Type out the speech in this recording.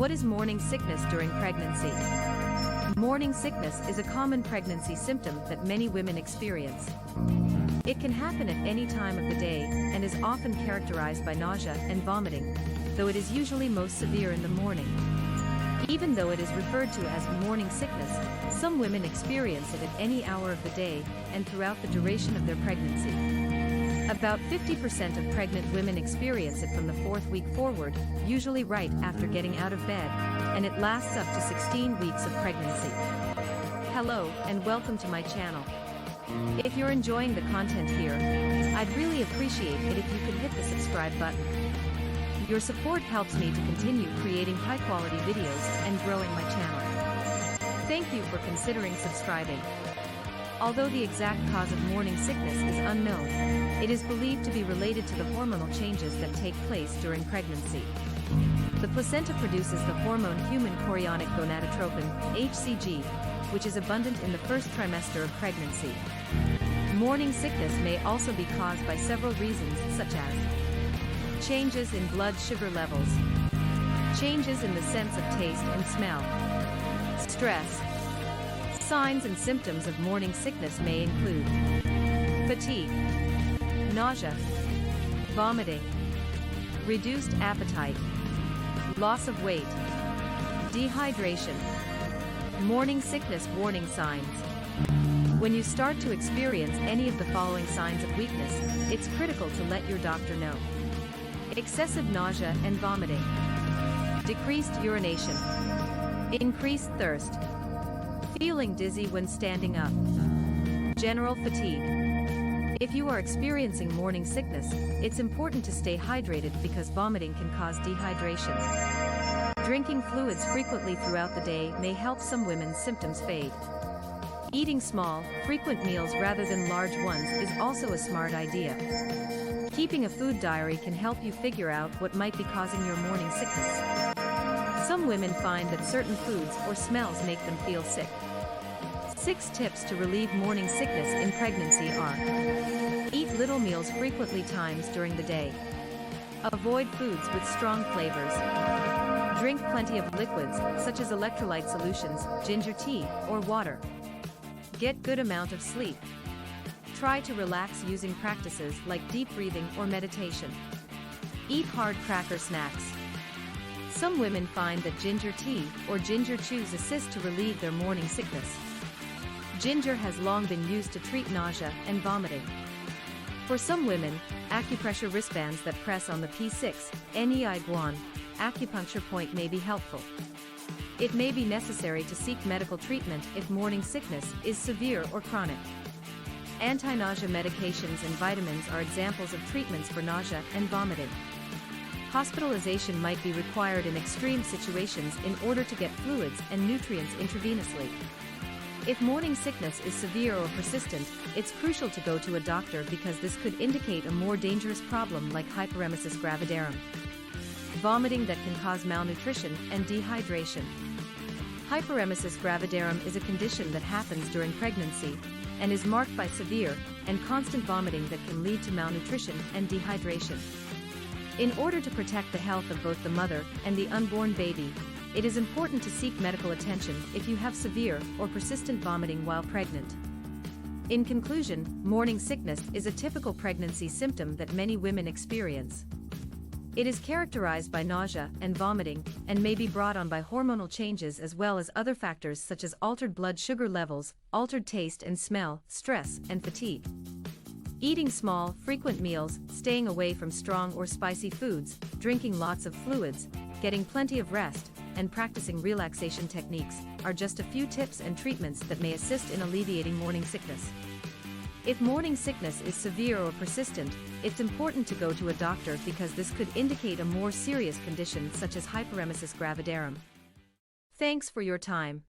What is morning sickness during pregnancy? Morning sickness is a common pregnancy symptom that many women experience. It can happen at any time of the day and is often characterized by nausea and vomiting, though it is usually most severe in the morning. Even though it is referred to as morning sickness, some women experience it at any hour of the day and throughout the duration of their pregnancy. About 50% of pregnant women experience it from the 4th week forward, usually right after getting out of bed, and it lasts up to 16 weeks of pregnancy. Hello, and welcome to my channel. If you're enjoying the content here, I'd really appreciate it if you could hit the subscribe button. Your support helps me to continue creating high-quality videos and growing my channel. Thank you for considering subscribing. Although the exact cause of morning sickness is unknown, it is believed to be related to the hormonal changes that take place during pregnancy. The placenta produces the hormone human chorionic gonadotropin, HCG, which is abundant in the first trimester of pregnancy. Morning sickness may also be caused by several reasons, such as changes in blood sugar levels, changes in the sense of taste and smell, stress. Signs and symptoms of morning sickness may include fatigue, nausea, vomiting, reduced appetite, loss of weight, dehydration. Morning sickness warning signs. When you start to experience any of the following signs of weakness, it's critical to let your doctor know. Excessive nausea and vomiting, decreased urination, increased thirst, feeling dizzy when standing up, general fatigue. If you are experiencing morning sickness, it's important to stay hydrated because vomiting can cause dehydration. Drinking fluids frequently throughout the day may help some women's symptoms fade. Eating small, frequent meals rather than large ones is also a smart idea. Keeping a food diary can help you figure out what might be causing your morning sickness. Some women find that certain foods or smells make them feel sick. 6 tips to relieve morning sickness in pregnancy are: eat little meals frequently times during the day. Avoid foods with strong flavors. Drink plenty of liquids, such as electrolyte solutions, ginger tea, or water. Get good amount of sleep. Try to relax using practices like deep breathing or meditation. Eat hard cracker snacks. Some women find that ginger tea or ginger chews assist to relieve their morning sickness. Ginger has long been used to treat nausea and vomiting. For some women, acupressure wristbands that press on the P6, NEI guan, acupuncture point may be helpful. It may be necessary to seek medical treatment if morning sickness is severe or chronic. Anti-nausea medications and vitamins are examples of treatments for nausea and vomiting. Hospitalization might be required in extreme situations in order to get fluids and nutrients intravenously. If morning sickness is severe or persistent, it's crucial to go to a doctor because this could indicate a more dangerous problem like hyperemesis gravidarum. Vomiting that can cause malnutrition and dehydration. Hyperemesis gravidarum is a condition that happens during pregnancy and is marked by severe and constant vomiting that can lead to malnutrition and dehydration. In order to protect the health of both the mother and the unborn baby, it is important to seek medical attention if you have severe or persistent vomiting while pregnant. In conclusion, morning sickness is a typical pregnancy symptom that many women experience. It is characterized by nausea and vomiting and may be brought on by hormonal changes as well as other factors such as altered blood sugar levels, altered taste and smell, stress, and fatigue. Eating small, frequent meals, staying away from strong or spicy foods, drinking lots of fluids, getting plenty of rest, and practicing relaxation techniques are just a few tips and treatments that may assist in alleviating morning sickness. If morning sickness is severe or persistent, it's important to go to a doctor because this could indicate a more serious condition such as hyperemesis gravidarum. Thanks for your time.